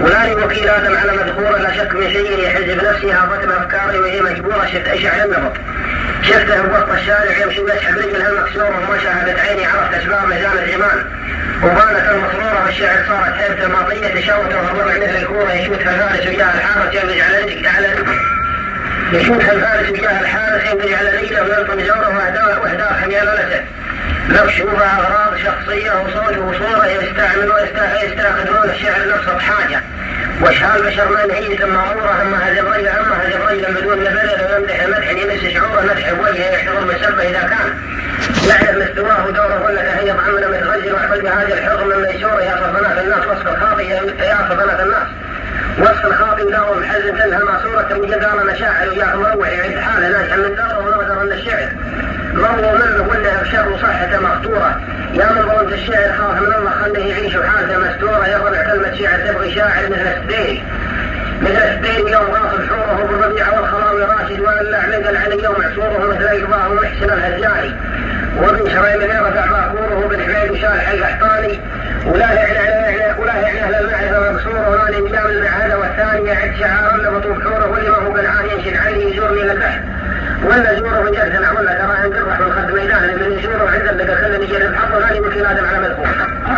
ولاني وكيل آدم على مذكورة لا شك من شيء يحز بنفسي هافت بأفكاري وهي مجبورة شفت أشعل النبض. شفته بوسط الشارع يمشي ويسحب رجلها المكسورة وما شاهدت عيني عرفت أسباب مجال الإيمان. وبانت المسرورة والشعر صارت هيبة الماطية تشاوت وهربع مثل الكورة يشوتها الفارس وجاه الحارس ينقج على رجل يشوتها الفارس وجاه الحارس ينقج على رجله ويلطم زوره وأهداه حميلته. مكشوفة أغراض شخصية وصوت وصورة يستخدمون الشعر نفسه بحاجة. واشهال بشر منهية مامورة همها زبرية بدون نبرة ويمدح مدح يمس شعوره مدح بوجهه يحتضر مسبه إذا كان يعلم مستواه ودوره ولا تهيب عمنا متغزل وحفل بهذا الحر من ميسوره يا صفنات الناس وصف الخاطئ له محزن تنهى ماسورة وجدار مشاعر وياه مروع يعد حاله ناجح من داره ونظر من الشعر مروا منه ولا بشر صحته مخطورة. يا من ظلمت الشعر خاف من الله خليه يعيش حالته مستورة. يربع كلمة شعر تبغي شاعر مثل السديري يوم غاصب حوره بالربيع والخلاوي راشد ولا عمد العلي يوم عصوره مثل إقضاه ومحسن الهزاري وابن شريم رفع باكوره بن حميد وشالح القحطاني ولا يعني أهل المعرفة مقصوره ولا نجام المعهد والثاني يعد شعارا لبطوب حوره واللي ما هو بالعان ينشد عليه يزورني للبحر ولا زوره جرثنا ولا ترى ان تربح من خد ميدان من يزوره عند اللي خلني يجرب حظه لا يمكن آدم على مذكور.